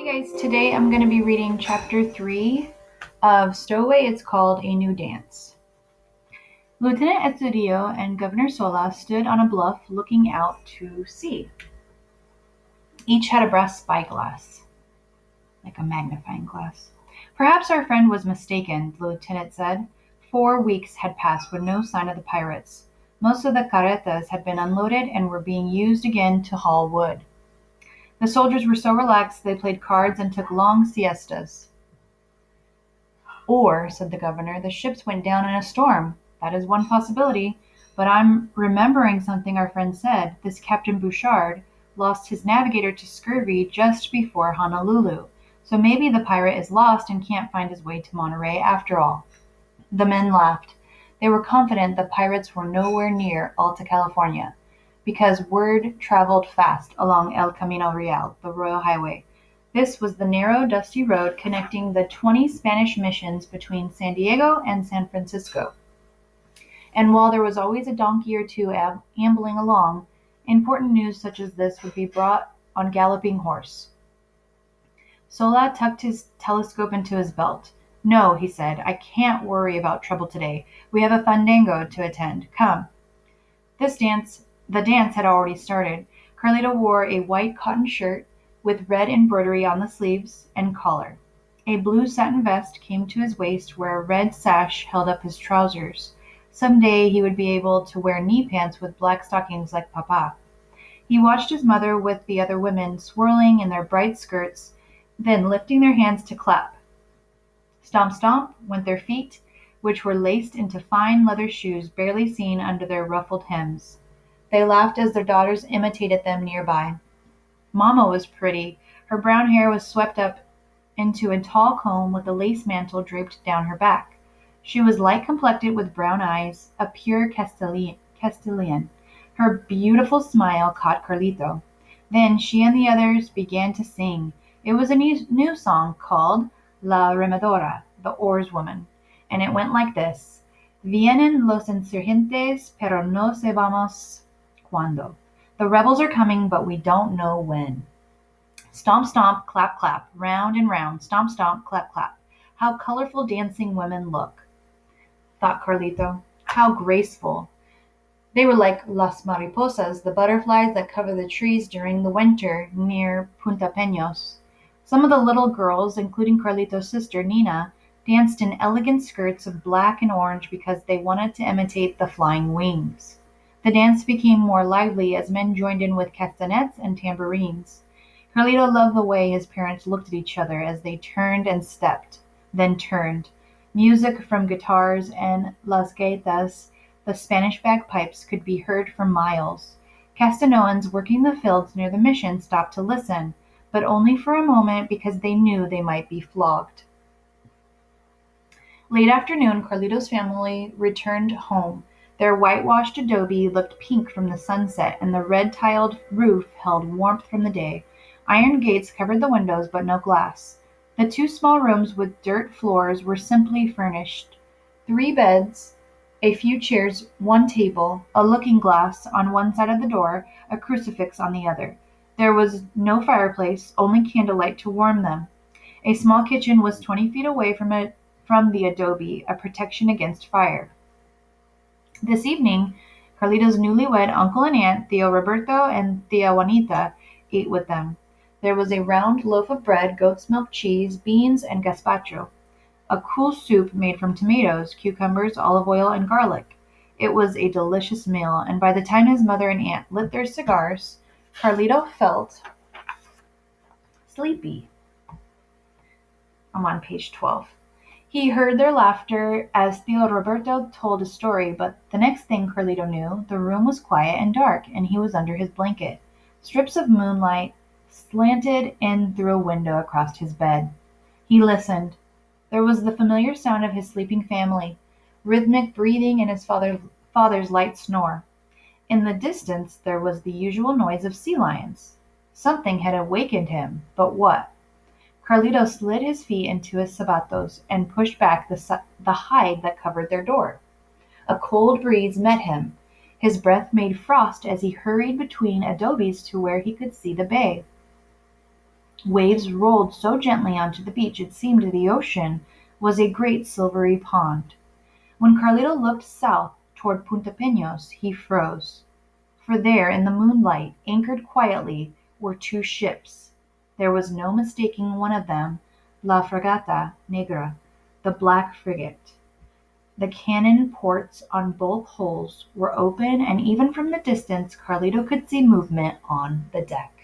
Hey guys, today I'm going to be reading chapter 3 of Stowaway. It's called A New Dance. Lieutenant Estudio and Governor Sola stood on a bluff looking out to sea. Each had a brass spyglass, like a magnifying glass. Perhaps our friend was mistaken, the lieutenant said. 4 weeks had passed with no sign of the pirates. Most of the carretas had been unloaded and were being used again to haul wood. The soldiers were so relaxed they played cards and took long siestas. Or, said the governor, the ships went down in a storm. That is one possibility. But I'm remembering something our friend said. This Captain Bouchard lost his navigator to scurvy just before Honolulu. So maybe the pirate is lost and can't find his way to Monterey after all. The men laughed. They were confident the pirates were nowhere near Alta California, because word traveled fast along El Camino Real, the Royal Highway. This was the narrow, dusty road connecting the 20 Spanish missions between San Diego and San Francisco. And while there was always a donkey or two ambling along, important news such as this would be brought on galloping horse. Sola tucked his telescope into his belt. No, he said, I can't worry about trouble today. We have a fandango to attend. Come. The dance had already started. Carlito wore a white cotton shirt with red embroidery on the sleeves and collar. A blue satin vest came to his waist where a red sash held up his trousers. Some day he would be able to wear knee pants with black stockings like Papa. He watched his mother with the other women swirling in their bright skirts, then lifting their hands to clap. Stomp, stomp went their feet, which were laced into fine leather shoes barely seen under their ruffled hems. They laughed as their daughters imitated them nearby. Mama was pretty. Her brown hair was swept up into a tall comb with a lace mantle draped down her back. She was light-complected with brown eyes, a pure Castilian. Her beautiful smile caught Carlito. Then she and the others began to sing. It was a new song called La Remedora, the oarswoman, and it went like this. Vienen los insurgentes, pero no sabemos cuándo. The rebels are coming, but we don't know when. Stomp, stomp, clap, clap, round and round, stomp, stomp, clap, clap. How colorful dancing women look, thought Carlito. How graceful. They were like las mariposas, the butterflies that cover the trees during the winter near Punta Peños. Some of the little girls, including Carlito's sister Nina, danced in elegant skirts of black and orange because they wanted to imitate the flying wings. The dance became more lively as men joined in with castanets and tambourines. Carlito loved the way his parents looked at each other as they turned and stepped, then turned. Music from guitars and las gaitas, the Spanish bagpipes, could be heard for miles. Castanoans working the fields near the mission stopped to listen, but only for a moment because they knew they might be flogged. Late afternoon, Carlito's family returned home. Their whitewashed adobe looked pink from the sunset, and the red-tiled roof held warmth from the day. Iron gates covered the windows, but no glass. The 2 small rooms with dirt floors were simply furnished. 3 beds, a few chairs, 1 table, a looking-glass on one side of the door, a crucifix on the other. There was no fireplace, only candlelight to warm them. A small kitchen was 20 feet away from the adobe, a protection against fire. This evening, Carlito's newlywed uncle and aunt, Tío Roberto and Tía Juanita, ate with them. There was a round loaf of bread, goat's milk cheese, beans, and gazpacho. A cool soup made from tomatoes, cucumbers, olive oil, and garlic. It was a delicious meal, and by the time his mother and aunt lit their cigars, Carlito felt sleepy. I'm on page 12. He heard their laughter as Tío Roberto told a story, but the next thing Carlito knew, the room was quiet and dark, and he was under his blanket. Strips of moonlight slanted in through a window across his bed. He listened. There was the familiar sound of his sleeping family, rhythmic breathing and his father's light snore. In the distance there was the usual noise of sea lions. Something had awakened him, but what? Carlito slid his feet into his zapatos and pushed back the hide that covered their door. A cold breeze met him. His breath made frost as he hurried between adobes to where he could see the bay. Waves rolled so gently onto the beach it seemed the ocean was a great silvery pond. When Carlito looked south toward Punta Pinos he froze. For there, in the moonlight, anchored quietly, were two ships. There was no mistaking one of them, La Fragata Negra, the Black Frigate. The cannon ports on both hulls were open and even from the distance Carlito could see movement on the deck.